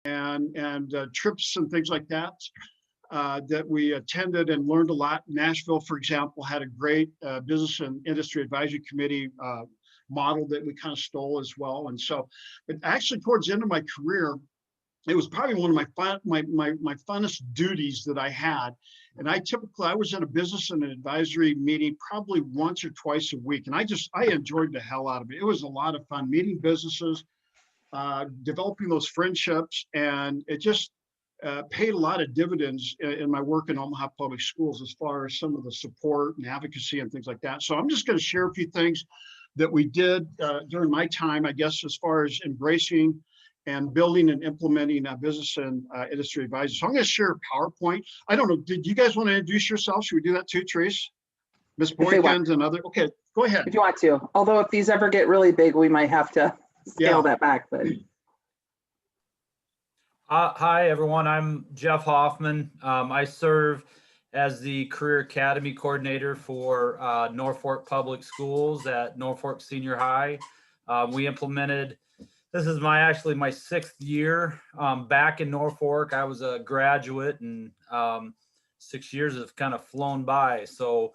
and trips and things like that that we attended and learned a lot. Nashville, for example, had a great business and industry advisory committee model that we kind of stole as well. And so, but actually towards the end of my career, it was probably one of my funnest duties that I had. And I was in a business and an advisory meeting probably once or twice a week. And I enjoyed the hell out of it. It was a lot of fun meeting businesses, developing those friendships, and it just paid a lot of dividends in my work in Omaha Public Schools as far as some of the support and advocacy and things like that. So I'm just going to share a few things that we did during my time, I guess, as far as embracing and building and implementing business and industry advisors. So I'm going to share a PowerPoint. I don't know, did you guys want to introduce yourselves? Should we do that too, Therese? Ms. Boykins and other, okay, go ahead. If you want to, although if these ever get really big, we might have to scale that back. But hi, everyone. I'm Jeff Hoffman. I serve as the Career Academy Coordinator for Norfolk Public Schools at Norfolk Senior High. We implemented, this is actually my 6th year back in Norfolk. I was a graduate, and 6 years have kind of flown by. So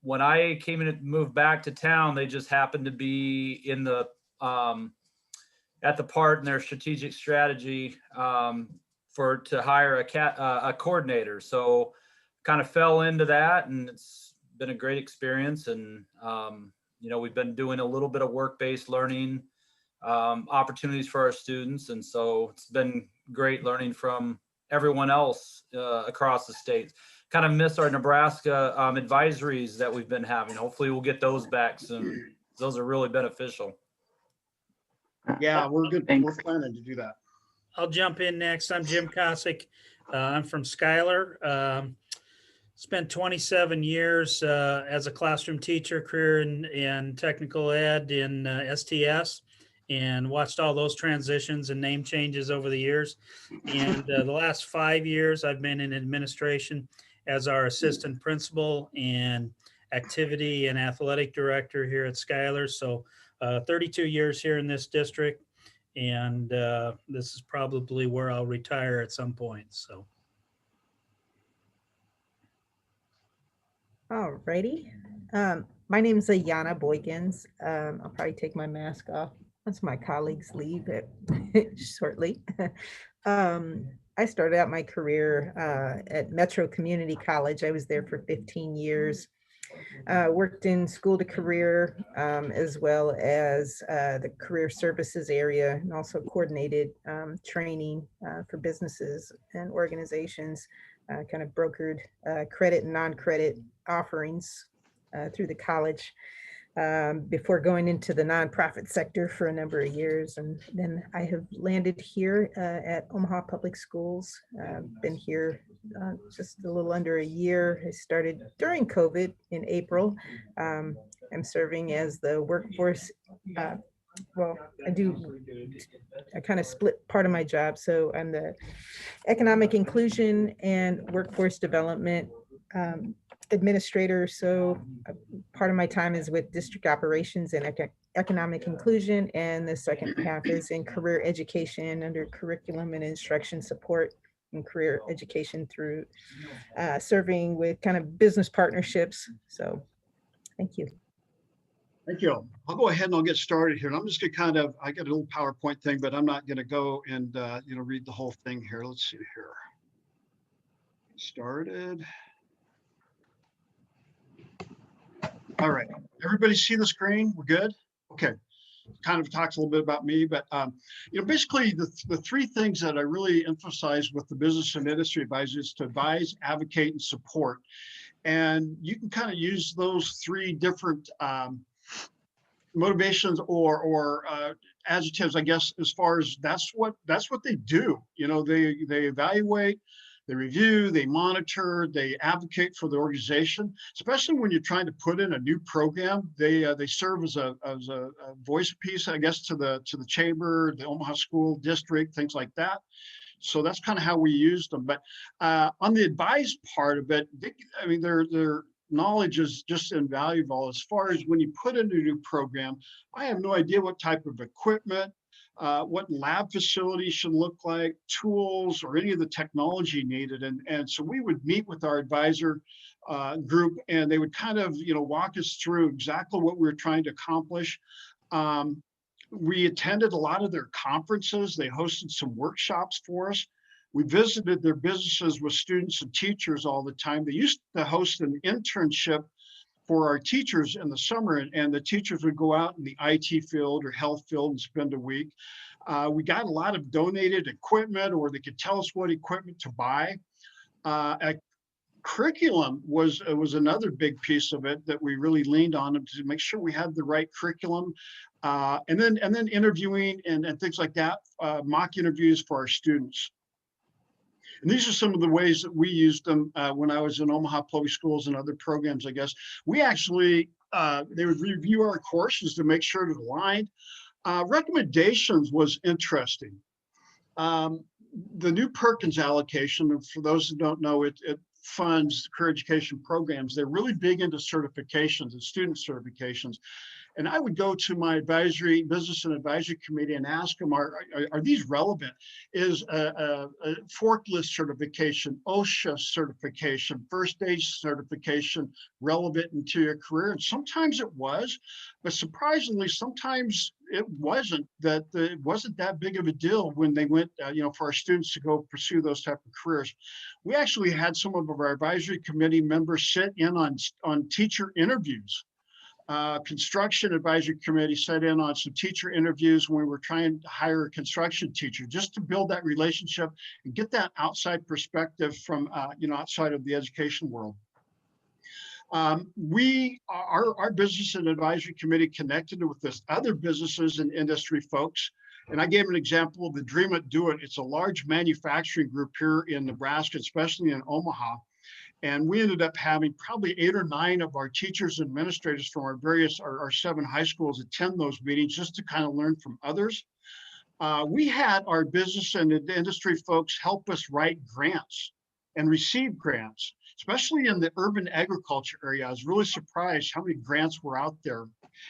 when I came in and moved back to town, they just happened to be in the at the part in their strategic strategy to hire a coordinator. So kind of fell into that, and it's been a great experience. And we've been doing a little bit of work-based learning opportunities for our students, and so it's been great learning from everyone else across the state. Kind of miss our Nebraska advisories that we've been having. Hopefully we'll get those back soon. Those are really beneficial. Yeah, we're good. Thanks. We're planning to do that. I'll jump in next. I'm Jim Kosick. I'm from Schuyler. Spent 27 years as a classroom teacher, career in technical ed in STS, and watched all those transitions and name changes over the years. And the last 5 years, I've been in administration as our assistant principal and activity and athletic director here at Schuyler. So 32 years here in this district, and this is probably where I'll retire at some point. So. All righty. My name is Ayanna Boykins. I'll probably take my mask off once my colleagues leave it shortly. I started out my career at Metro Community College. I was there for 15 years. Worked in school to career as well as the career services area, and also coordinated training for businesses and organizations, kind of brokered credit and non-credit offerings through the college before going into the nonprofit sector for a number of years. And then I have landed here at Omaha Public Schools. Been here just a little under a year. I started during COVID in April. I'm serving as the workforce. Well, I kind of split part of my job. So I'm the economic inclusion and workforce development administrator. So part of my time is with district operations and economic inclusion, and the second half is in career education under curriculum and instruction support and career education through serving with kind of business partnerships. So thank you. Thank you. I'll go ahead and I'll get started here. And I'm just gonna I got a little PowerPoint thing, but I'm not gonna go and read the whole thing here. Let's see here. Started. All right, everybody see the screen? We're good? Okay. Kind of talks a little bit about me, but basically the 3 things that I really emphasize with the business and industry advisors to advise, advocate, and support. And you can kind of use those 3 different motivations or adjectives, I guess, as far as that's what they do. They evaluate, they review, they monitor, they advocate for the organization, especially when you're trying to put in a new program. They serve as a voice piece, I guess, to the chamber, the Omaha School District, things like that. So that's kind of how we use them. But on the advice part of it, their knowledge is just invaluable as far as when you put in a new program. I have no idea what type of equipment, what lab facilities should look like, tools, or any of the technology needed. And so we would meet with our advisor group, and they would kind of, walk us through exactly what we were trying to accomplish. We attended a lot of their conferences. They hosted some workshops for us. We visited their businesses with students and teachers all the time. They used to host an internship for our teachers in the summer, and the teachers would go out in the IT field or health field and spend a week. We got a lot of donated equipment, or they could tell us what equipment to buy. Curriculum was another big piece of it that we really leaned on to make sure we had the right curriculum, and then interviewing and things like that, mock interviews for our students. And these are some of the ways that we used them when I was in Omaha Public Schools and other programs, I guess. We actually, they would review our courses to make sure it aligned. Recommendations was interesting. The new Perkins allocation, and for those who don't know, it funds career education programs. They're really big into certifications and student certifications. And I would go to my business and advisory committee and ask them, are these relevant? Is a forklift certification, OSHA certification, first aid certification relevant into your career? And sometimes it was, but surprisingly, sometimes it wasn't that big of a deal when they went, for our students to go pursue those type of careers. We actually had some of our advisory committee members sit in on teacher interviews. Construction advisory committee sat in on some teacher interviews when we were trying to hire a construction teacher, just to build that relationship and get that outside perspective from outside of the education world. Our business and advisory committee connected with this other businesses and industry folks. And I gave an example of the Dream It, Do It. It's a large manufacturing group here in Nebraska, especially in Omaha. And we ended up having probably 8 or 9 of our teachers and administrators from our 7 high schools attend those meetings just to kind of learn from others. We had our business and industry folks help us write grants and receive grants, especially in the urban agriculture area. I was really surprised how many grants were out there.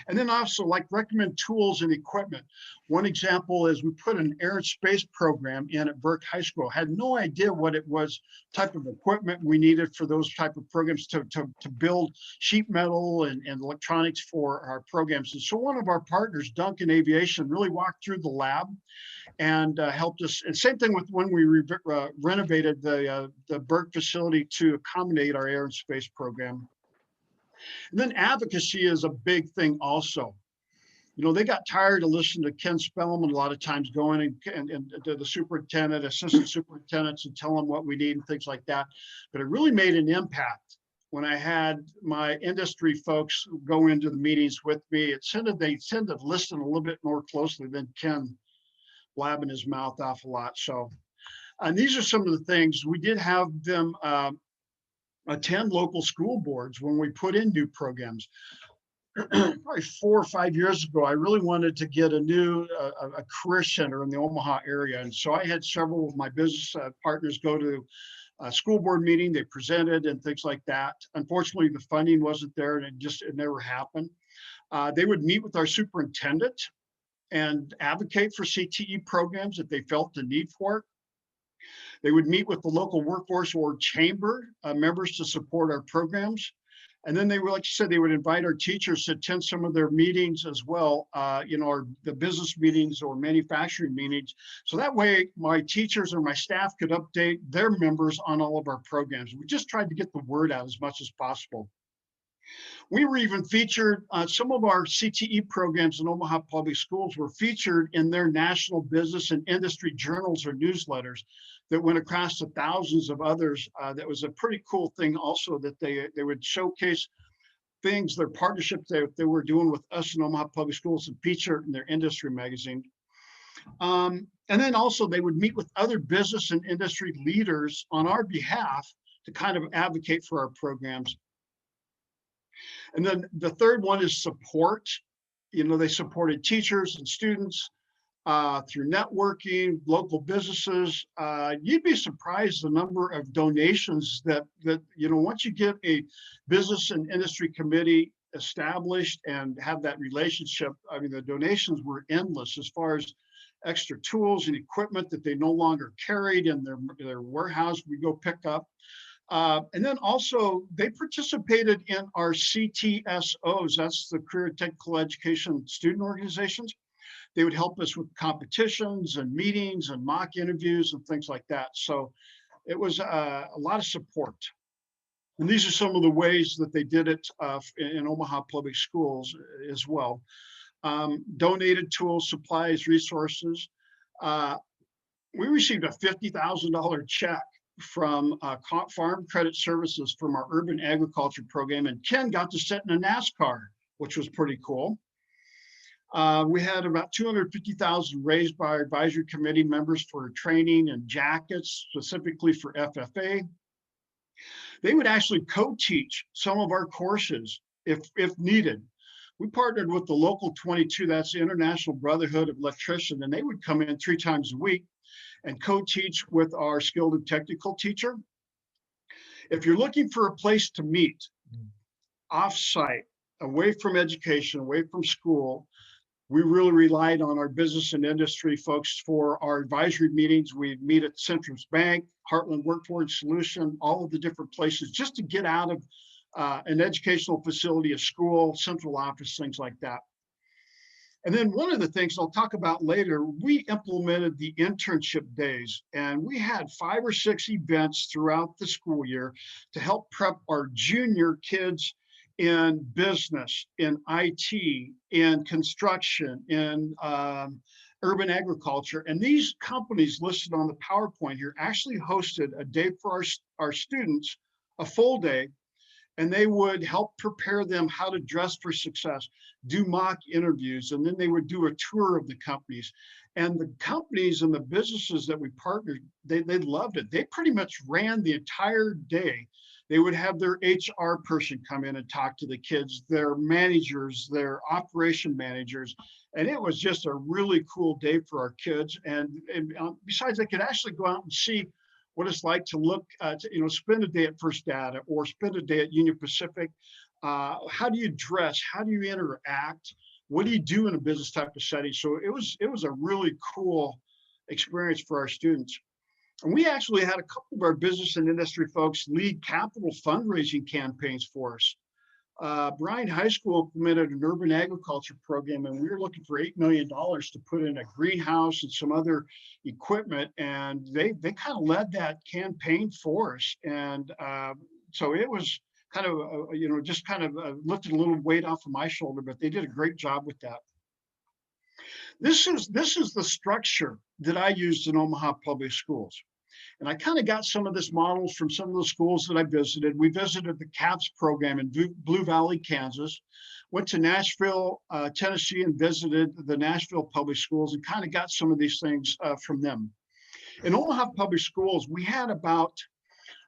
And then also recommend tools and equipment. One example is we put an air and space program in at Burke High School. Had no idea what it was, type of equipment we needed for those type of programs to build sheet metal and electronics for our programs. And so one of our partners, Duncan Aviation, really walked through the lab and helped us. And same thing with when we renovated the Burke facility to accommodate our air and space program. And then advocacy is a big thing also. They got tired of listening to Ken Spellman a lot of times going and to the superintendent, assistant superintendents, and tell them what we need and things like that. But it really made an impact when I had my industry folks go into the meetings with me. They tended to listen a little bit more closely than Ken blabbing his mouth off a lot. So, and these are some of the things we did have them attend local school boards when we put in new programs. Probably 4 or 5 years ago, I really wanted to get a new a career center in the Omaha area. And so I had several of my business partners go to a school board meeting. They presented and things like that. Unfortunately, the funding wasn't there, and it never happened. They would meet with our superintendent and advocate for CTE programs if they felt the need for it. They would meet with the local workforce or chamber members to support our programs. And then they were, like you said, they would invite our teachers to attend some of their meetings as well, the business meetings or manufacturing meetings. So that way my teachers or my staff could update their members on all of our programs. We just tried to get the word out as much as possible. We were even featured, some of our CTE programs in Omaha Public Schools were featured in their national business and industry journals or newsletters that went across to thousands of others. That was a pretty cool thing also, that they would showcase things, their partnerships that they were doing with us in Omaha Public Schools and featured in their industry magazine. And then also they would meet with other business and industry leaders on our behalf to kind of advocate for our programs. And then the third one is support. They supported teachers and students through networking, local businesses. You'd be surprised the number of donations that once you get a business and industry committee established and have that relationship, I mean, the donations were endless as far as extra tools and equipment that they no longer carried in their warehouse, we go pick up. And then also they participated in our CTSOs, that's the Career and Technical Education Student Organizations. They would help us with competitions and meetings and mock interviews and things like that. So it was a lot of support. And these are some of the ways that they did it in Omaha Public Schools as well. Donated tools, supplies, resources. We received a $50,000 check from Farm Credit Services from our urban agriculture program, and Ken got to sit in a NASCAR, which was pretty cool. We had about $250,000 raised by our advisory committee members for training and jackets specifically for FFA. They would actually co-teach some of our courses if needed. We partnered with the Local 22, that's the International Brotherhood of Electricians, and they would come in 3 times a week and co-teach with our skilled and technical teacher. If you're looking for a place to meet off-site, away from education, away from school, we really relied on our business and industry folks for our advisory meetings. We'd meet at Centrum's Bank, Heartland Workforce Solution, all of the different places just to get out of an educational facility, a school, central office, things like that. And then one of the things I'll talk about later, we implemented the internship days, and we had 5 or 6 events throughout the school year to help prep our junior kids in business, in IT, in construction, in urban agriculture. And these companies listed on the PowerPoint here actually hosted a day for our students, a full day, and they would help prepare them how to dress for success, do mock interviews, and then they would do a tour of the companies. And the companies and the businesses that we partnered, they loved it. They pretty much ran the entire day. They would have their HR person come in and talk to the kids, their managers, their operation managers. And it was just a really cool day for our kids. And besides, they could actually go out and see what it's like to look, spend a day at First Data or spend a day at Union Pacific. How do you dress? How do you interact? What do you do in a business type of setting? So it was a really cool experience for our students. And we actually had a couple of our business and industry folks lead capital fundraising campaigns for us. Bryan High School implemented an urban agriculture program, and we were looking for $8 million to put in a greenhouse and some other equipment. And they kind of led that campaign for us. And so it was kind of, just kind of lifted a little weight off of my shoulder, but they did a great job with that. This is the structure that I used in Omaha Public Schools. And I kind of got some of this models from some of the schools that I visited. We visited the CAPS program in Blue Valley, Kansas, went to Nashville, Tennessee, and visited the Nashville Public Schools and kind of got some of these things from them. In Omaha Public Schools, we had about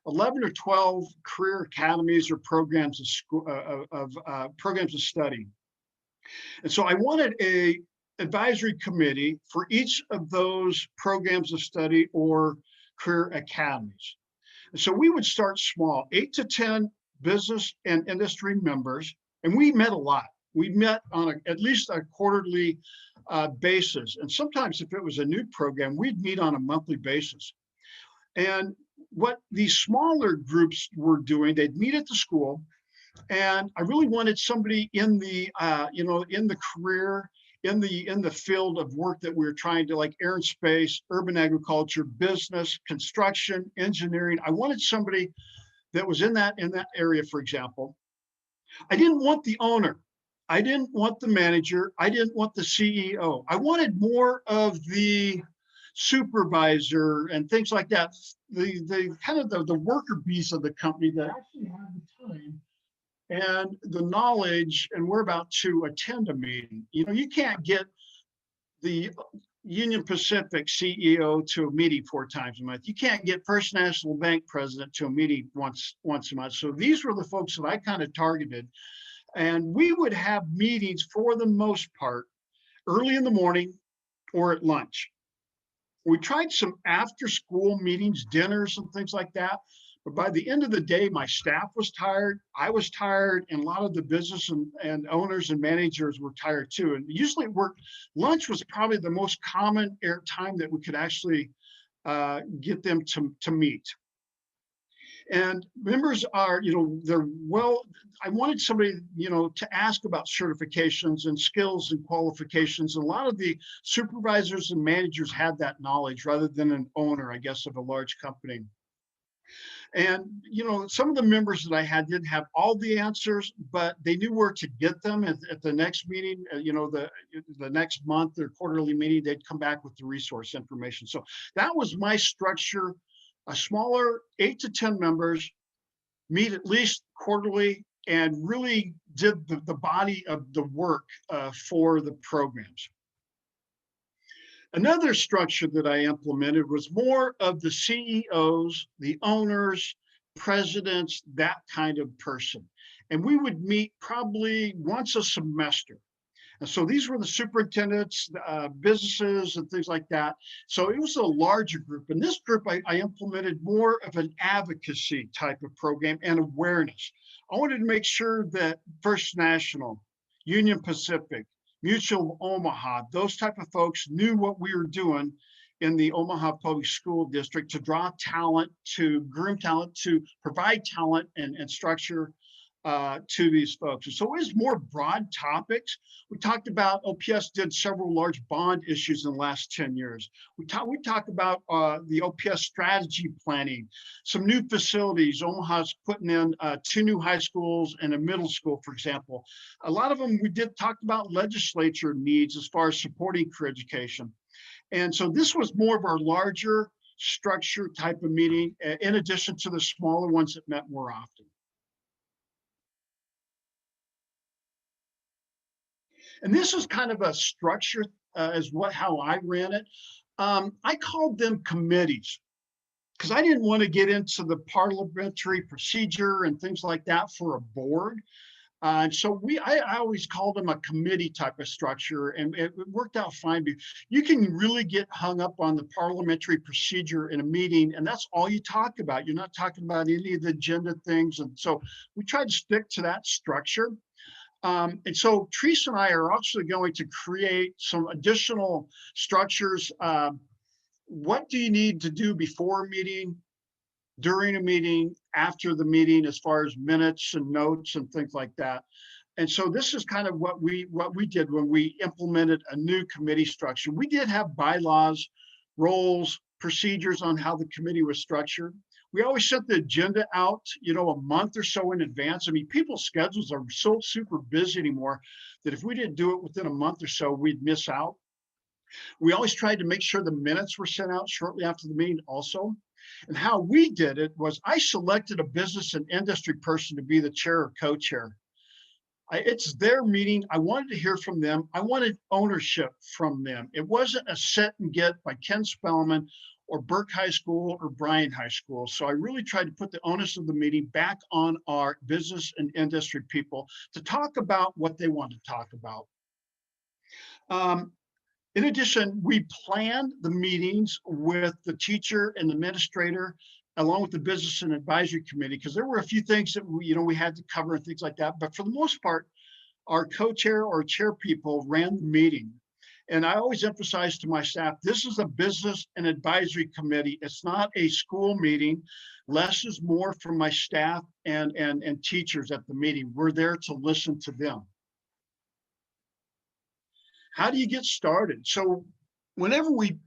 11 or 12 career academies or programs of study. And so I wanted a advisory committee for each of those programs of study or career academies. And so we would start small, 8 to 10 business and industry members, and we met a lot. We met on at least a quarterly basis. And sometimes if it was a new program, we'd meet on a monthly basis. And what these smaller groups were doing, they'd meet at the school. And I really wanted somebody in the, in the career, in the field of work that we were trying to, like aerospace, urban agriculture, business, construction, engineering. I wanted somebody that was in that area, for example. I didn't want the owner. I didn't want the manager. I didn't want the CEO. I wanted more of the supervisor and things like that. The kind of the worker bees of the company that actually had the time and the knowledge, and we're about to attend a meeting. You can't get the Union Pacific CEO to a meeting 4 times a month. You can't get First National Bank president to a meeting once a month. So these were the folks that I kind of targeted. And we would have meetings for the most part early in the morning or at lunch. We tried some after school meetings, dinners and things like that, But by the end of the day, my staff was tired, I was tired, and a lot of the business and owners and managers were tired too. And usually lunch was probably the most common air time that we could actually get them to meet. And members are, I wanted somebody, to ask about certifications and skills and qualifications. And a lot of the supervisors and managers had that knowledge rather than an owner, I guess, of a large company. And, some of the members that I had didn't have all the answers, but they knew where to get them at the next meeting, the next month or quarterly meeting, they'd come back with the resource information. So that was my structure. A smaller 8 to 10 members meet at least quarterly and really did the body of the work for the programs. Another structure that I implemented was more of the CEOs, the owners, presidents, that kind of person. And we would meet probably once a semester. And so these were the superintendents, businesses, and things like that. So it was a larger group. In this group, I implemented more of an advocacy type of program and awareness. I wanted to make sure that First National, Union Pacific, Mutual of Omaha, those type of folks knew what we were doing in the Omaha Public School District to draw talent, to groom talent, to provide talent and structure to these folks. And so it was more broad topics. We talked about, OPS did several large bond issues in the last 10 years. We talked about the OPS strategy planning, some new facilities. Omaha's putting in 2 new high schools and a middle school, for example. A lot of them, we did talk about legislature needs as far as supporting career education. And so this was more of our larger structure type of meeting, in addition to the smaller ones that met more often. And this is kind of a structure how I ran it. I called them committees because I didn't want to get into the parliamentary procedure and things like that for a board. And so I always called them a committee type of structure, and it worked out fine. You can really get hung up on the parliamentary procedure in a meeting, and that's all you talk about. You're not talking about any of the agenda things. And so we tried to stick to that structure. And so Teresa and I are actually going to create some additional structures. What do you need to do before a meeting, during a meeting, after the meeting, as far as minutes and notes and things like that? And so this is kind of what we did when we implemented a new committee structure. We did have bylaws, roles, procedures on how the committee was structured. We always sent the agenda out, a month or so in advance. I mean, people's schedules are so super busy anymore that if we didn't do it within a month or so, we'd miss out. We always tried to make sure the minutes were sent out shortly after the meeting also. And how we did it was I selected a business and industry person to be the chair or co-chair. It's their meeting. I wanted to hear from them. I wanted ownership from them. It wasn't a set and get by Ken Spellman or Burke High School or Bryan High School. So I really tried to put the onus of the meeting back on our business and industry people to talk about what they want to talk about. In addition, we planned the meetings with the teacher and the administrator, along with the business and advisory committee, because there were a few things that we had to cover and things like that. But for the most part, our co-chair or chair people ran the meeting. And I always emphasize to my staff, this is a business and advisory committee. It's not a school meeting. Less is more from my staff and teachers at the meeting. We're there to listen to them. How do you get started? So whenever we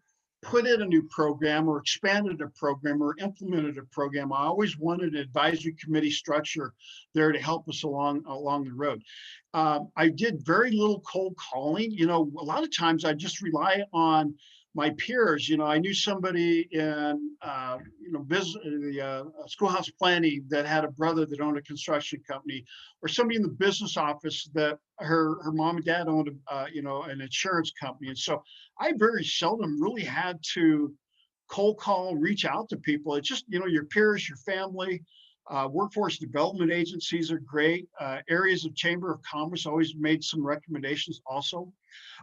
put in a new program or expanded a program or implemented a program, I always wanted an advisory committee structure there to help us along the road. I did very little cold calling. A lot of times I just rely on my peers. I knew somebody in business, schoolhouse planning that had a brother that owned a construction company, or somebody in the business office that her mom and dad owned an insurance company. And so I very seldom really had to cold call, reach out to people. It's just your peers, your family, Workforce development agencies are great. Areas of Chamber of Commerce always made some recommendations also.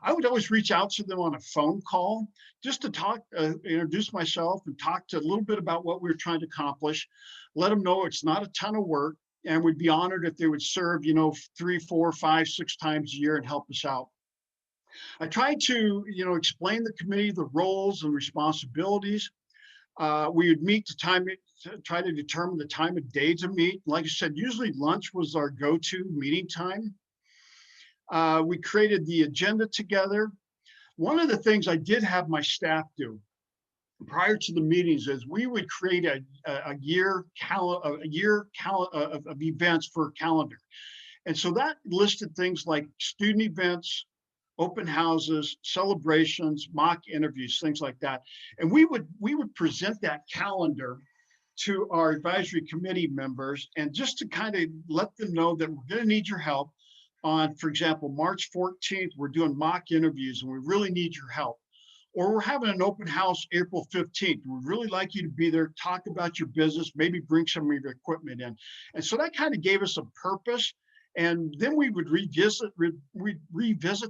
I would always reach out to them on a phone call just to talk, introduce myself and talk to a little bit about what we were trying to accomplish. Let them know it's not a ton of work and we'd be honored if they would serve, 3, 4, 5, 6 times a year and help us out. I tried to, explain the committee, the roles and responsibilities. We would meet to try to determine the time of day to meet. Like I said, usually lunch was our go-to meeting time. We created the agenda together. One of the things I did have my staff do prior to the meetings is we would create a year of events for a calendar. And so that listed things like student events, open houses, celebrations, mock interviews, things like that. And we would present that calendar to our advisory committee members, and just to kind of let them know that we're going to need your help on, for example, March 14th, we're doing mock interviews and we really need your help. Or we're having an open house April 15th. We'd really like you to be there, talk about your business, maybe bring some of your equipment in. And so that kind of gave us a purpose. And then we would revisit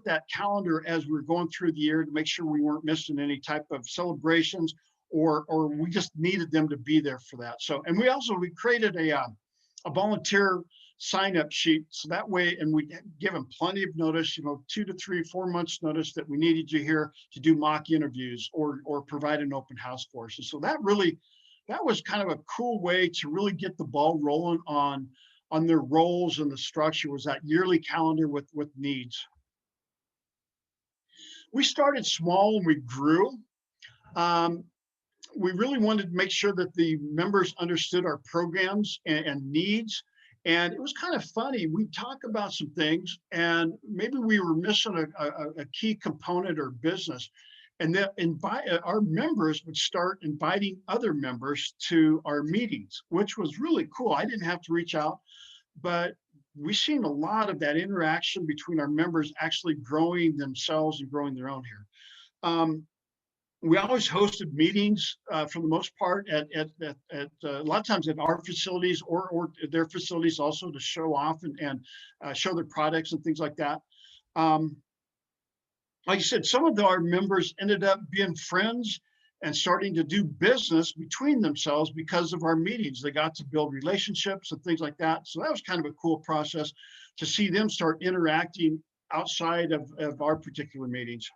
that calendar as we were going through the year to make sure we weren't missing any type of celebrations, or we just needed them to be there for that. So, and we created a volunteer sign-up sheet, so that way, and we give them plenty of notice, 2 to 3, 4 months notice that we needed you here to do mock interviews or provide an open house for us. And so that was kind of a cool way to really get the ball rolling on their roles, and the structure was that yearly calendar with needs. We started small and we grew. We really wanted to make sure that the members understood our programs and needs. And it was kind of funny. We talk about some things and maybe we were missing a key component or business. And then our members would start inviting other members to our meetings, which was really cool. I didn't have to reach out, but we've seen a lot of that interaction between our members actually growing themselves and growing their own here. We always hosted meetings for the most part at a lot of times at our facilities or their facilities also, to show off and show their products and things like that. Like I said, some of our members ended up being friends and starting to do business between themselves because of our meetings. They got to build relationships and things like that. So that was kind of a cool process to see them start interacting outside of our particular meetings.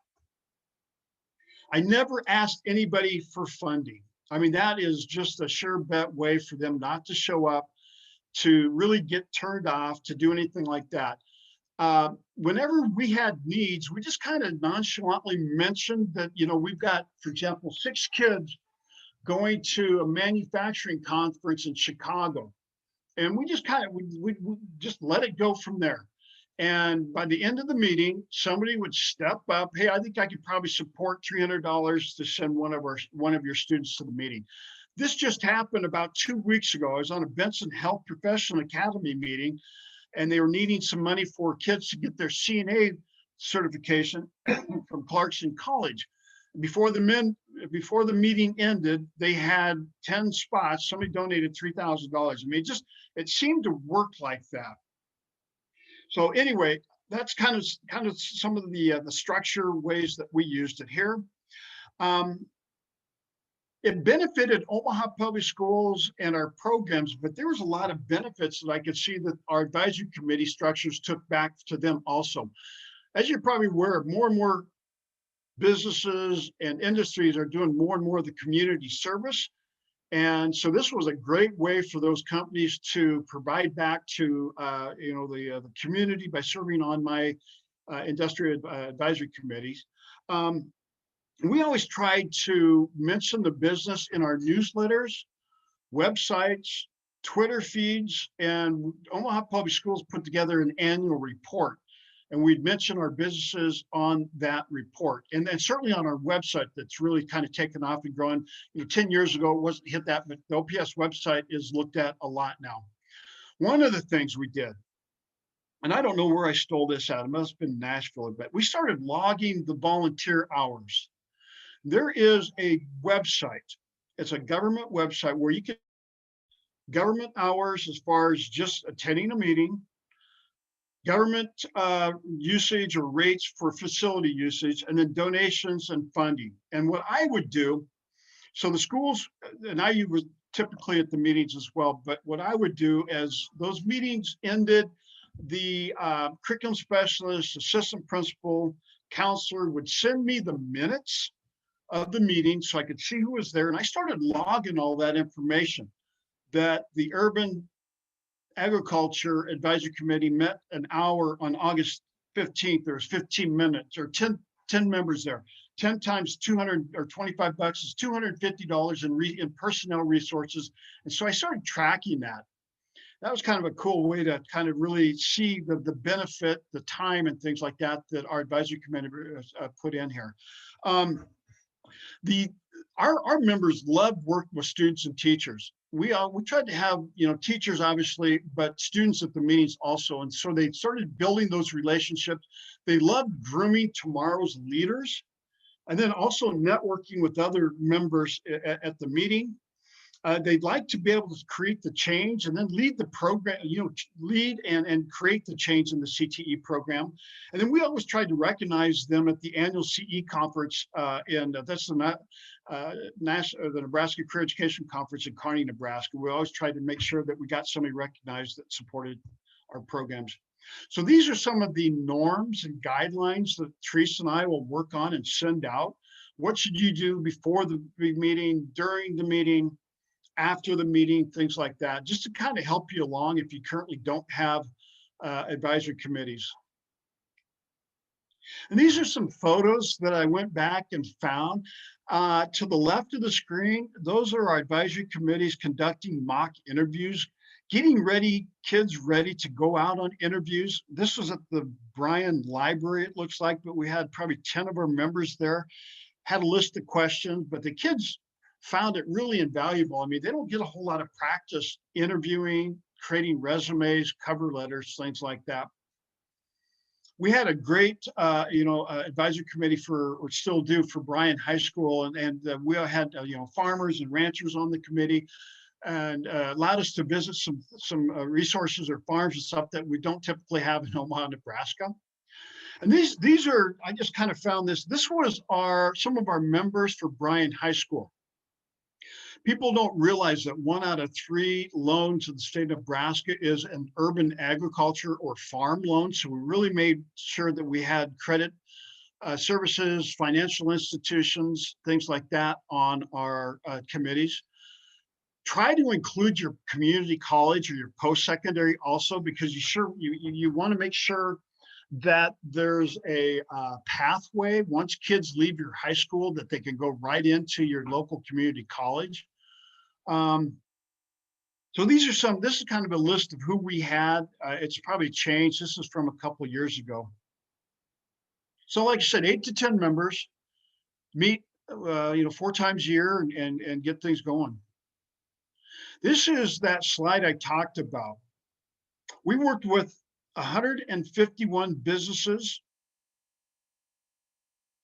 I never asked anybody for funding. I mean, that is just a sure bet way for them not to show up, to really get turned off, to do anything like that. Whenever we had needs, we just kind of nonchalantly mentioned that, we've got, for example, 6 kids going to a manufacturing conference in Chicago. And we just we just let it go from there. And by the end of the meeting, somebody would step up. Hey, I think I could probably support $300 to send one of your students to the meeting. This just happened about 2 weeks ago. I was on a Benson Health Professional Academy meeting, and they were needing some money for kids to get their CNA certification from Clarkson College. Before the meeting ended, they had 10 spots. Somebody donated $3,000. I mean, it seemed to work like that. So anyway, that's kind of some of the structure ways that we used it here. It benefited Omaha Public Schools and our programs, but there was a lot of benefits that I could see that our advisory committee structures took back to them also. As you're probably aware, more and more businesses and industries are doing more and more of the community service. And so this was a great way for those companies to provide back to the community by serving on my industrial advisory committees. We always tried to mention the business in our newsletters, websites, Twitter feeds, and Omaha Public Schools put together an annual report. And we'd mention our businesses on that report. And then certainly on our website, that's really kind of taken off and growing. 10 years ago, it wasn't hit that, but the OPS website is looked at a lot now. One of the things we did, and I don't know where I stole this out, it must have been Nashville, but we started logging the volunteer hours. There is a website, it's a government website where you can government hours as far as just attending a meeting, government usage or rates for facility usage, and then donations and funding. And what I would do, so the schools, and I was typically at the meetings as well, but what I would do as those meetings ended, the curriculum specialist, assistant principal, counselor would send me the minutes of the meeting so I could see who was there. And I started logging all that information that the Urban Agriculture Advisory Committee met an hour on August 15th. There was 15 minutes or 10 members there. 10 times 200 or $25 is $250 in personnel resources. And so I started tracking that. That was kind of a cool way to kind of really see the benefit, the time and things like that that our advisory committee put in here. Our members love working with students and teachers. We tried to have, teachers obviously, but students at the meetings also. And so they started building those relationships. They loved grooming tomorrow's leaders, and then also networking with other members at the meeting. They'd like to be able to create the change and then lead the program, lead and create the change in the CTE program. And then we always tried to recognize them at the annual CE conference, and that's the Nebraska Career Education Conference in Kearney, Nebraska. We always tried to make sure that we got somebody recognized that supported our programs. So these are some of the norms and guidelines that Teresa and I will work on and send out. What should you do before the meeting, during the meeting, after the meeting, things like that, just to kind of help you along if you currently don't have advisory committees. And these are some photos that I went back and found. To the left of the screen, those are our advisory committees conducting mock interviews, getting ready, kids ready to go out on interviews. This was at the Bryan Library, it looks like, but we had probably 10 of our members there, had a list of questions, but the kids found it really invaluable. I mean, they don't get a whole lot of practice interviewing, creating resumes, cover letters, things like that. We had a great, advisory committee or still do, for Bryan High School, and we had, farmers and ranchers on the committee, and allowed us to visit some resources or farms and stuff that we don't typically have in Omaha, Nebraska. And these are, I just kind of found this. This was some of our members for Bryan High School. People don't realize that 1 out of 3 loans in the state of Nebraska is an urban agriculture or farm loan. So we really made sure that we had credit services, financial institutions, things like that on our committees. Try to include your community college or your post-secondary also, because you want to make sure that there's a pathway once kids leave your high school that they can go right into your local community college. So this is kind of a list of who we had. It's probably changed. This is from a couple of years ago. So like I said, 8 to 10 members meet, 4 times a year and get things going. This is that slide I talked about. We worked with 151 businesses,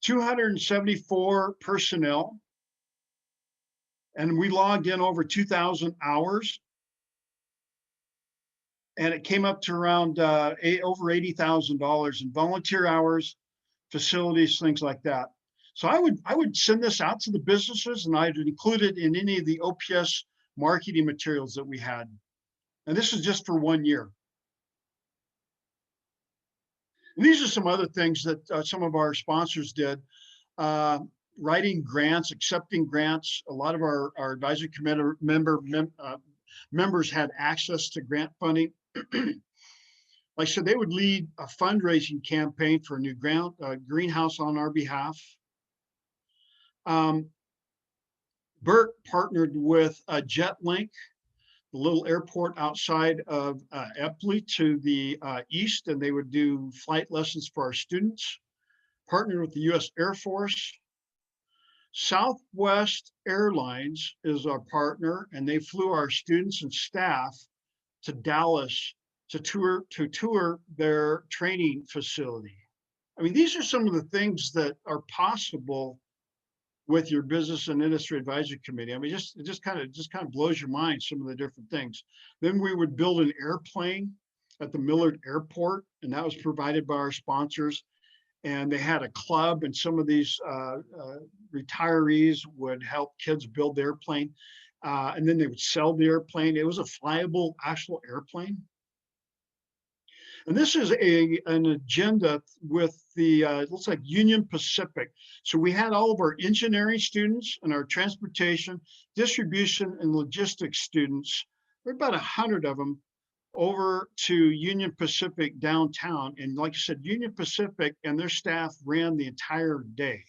274 personnel, and we logged in over 2,000 hours. And it came up to around over $80,000 in volunteer hours, facilities, things like that. So I would send this out to the businesses, and I'd include it in any of the OPS marketing materials that we had. And this is just for 1 year. And these are some other things that some of our sponsors did. Writing grants, accepting grants. A lot of our advisory committee members had access to grant funding. Like I said, they would lead a fundraising campaign for a new greenhouse on our behalf. Bert partnered with JetLink, the little airport outside of Epley to the east, and they would do flight lessons for our students. Partnered with the U.S. Air Force. Southwest Airlines is our partner, and they flew our students and staff to Dallas to tour their training facility. I mean, these are some of the things that are possible with your business and industry advisory committee. I mean, it just kind of blows your mind, some of the different things. Then we would build an airplane at the Millard Airport, and that was provided by our sponsors. And they had a club, and some of these retirees would help kids build the airplane. And then they would sell the airplane. It was a flyable actual airplane. And this is an agenda with the, looks like Union Pacific. So we had all of our engineering students and our transportation, distribution, and logistics students, there were about 100 of them, over to Union Pacific downtown. And like I said, Union Pacific and their staff ran the entire day.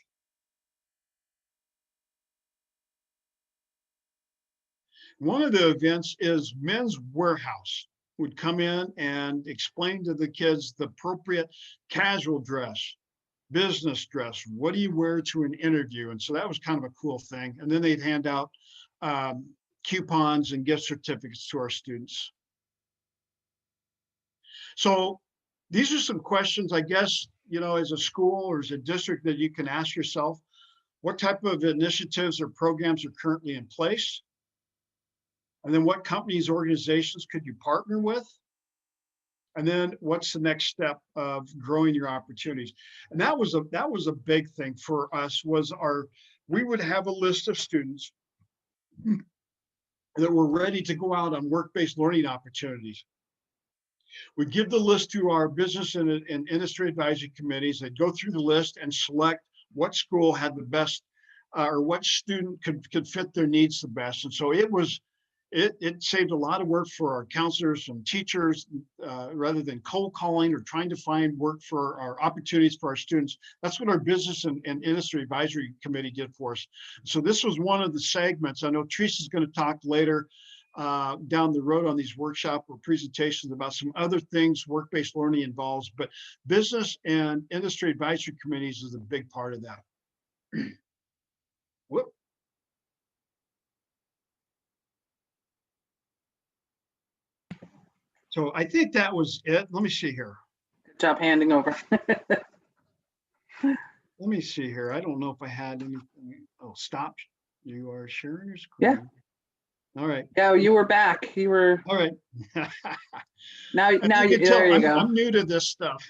One of the events is Men's Warehouse would come in and explain to the kids the appropriate casual dress, business dress. What do you wear to an interview? And so that was kind of a cool thing. And then they'd hand out coupons and gift certificates to our students. So these are some questions, I guess, you know, as a school or as a district that you can ask yourself. What type of initiatives or programs are currently in place? And then what companies, organizations could you partner with? And then what's the next step of growing your opportunities? And that was a big thing for us, was we would have a list of students that were ready to go out on work-based learning opportunities. We'd give the list to our business and industry advisory committees. They'd go through the list and select what school had the best, or what student could fit their needs the best. And so it saved a lot of work for our counselors and teachers, rather than cold calling or trying to find work for our opportunities for our students. That's what our business and industry advisory committee did for us. So this was one of the segments. I know Teresa's going to talk later down the road on these workshop or presentations about some other things work-based learning involves, but business and industry advisory committees is a big part of that. Whoop. So I think that was it. Let me see here. Good job handing over. Let me see here. I don't know if I had anything. Oh, stop. You are sharing your screen. Yeah. All right. Yeah, you were back. You were. All right. Now As you can tell, there you go. I'm new to this stuff.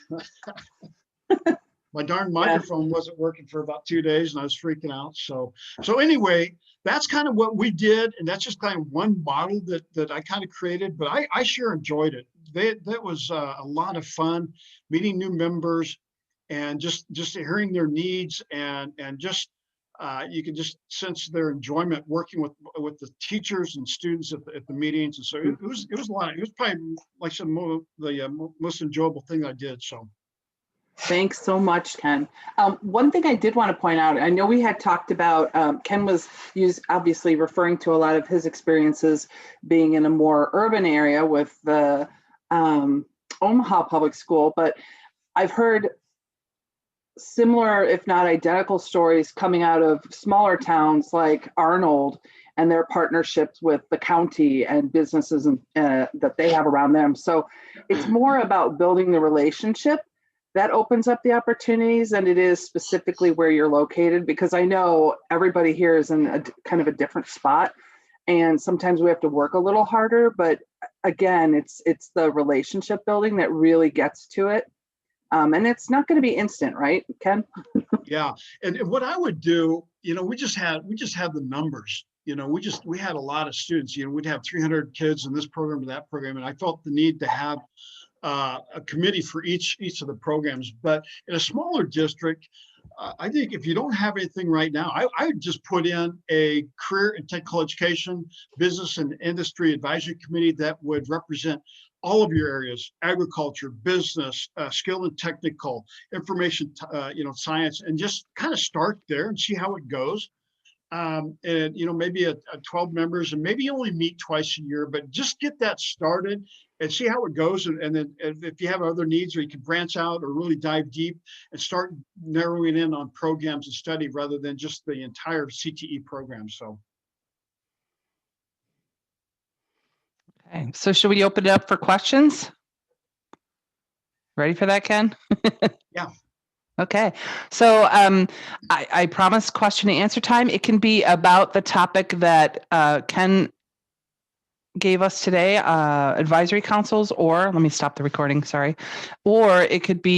My darn microphone wasn't working for about 2 days and I was freaking out. So anyway, that's kind of what we did. And that's just kind of one model that I kind of created, but I sure enjoyed it. That was a lot of fun, meeting new members and just hearing their needs and just you can just sense their enjoyment working with the teachers and students at the meetings. And so it was a lot. It was probably like the most enjoyable thing I did. So. Thanks so much, Ken. One thing I did want to point out, I know we had talked about, Ken was obviously referring to a lot of his experiences being in a more urban area with the Omaha Public School, but I've heard similar, if not identical, stories coming out of smaller towns like Arnold and their partnerships with the county and businesses that they have around them. So it's more about building the relationship that opens up the opportunities than it is specifically where you're located, because I know everybody here is in a kind of a different spot and sometimes we have to work a little harder, but again, it's the relationship building that really gets to it. And it's not going to be instant, right, Ken? Yeah, and what I would do, you know, we just had the numbers. You know, we had a lot of students. You know, we'd have 300 kids in this program or that program, and I felt the need to have a committee for each of the programs. But in a smaller district, I think if you don't have anything right now, I would just put in a career and technical education, business and industry advisory committee that would represent all of your areas: agriculture, business, skill and technical, information, science, and just kind of start there and see how it goes. And, you know, maybe a 12 members, and maybe you only meet twice a year, but just get that started and see how it goes. And then if you have other needs, or you can branch out or really dive deep and start narrowing in on programs and study rather than just the entire CTE program. So. Okay, so should we open it up for questions? Ready for that, Ken? Yeah. Okay, so I promise question and answer time. It can be about the topic that Ken gave us today, advisory councils, or let me stop the recording, sorry. Or it could be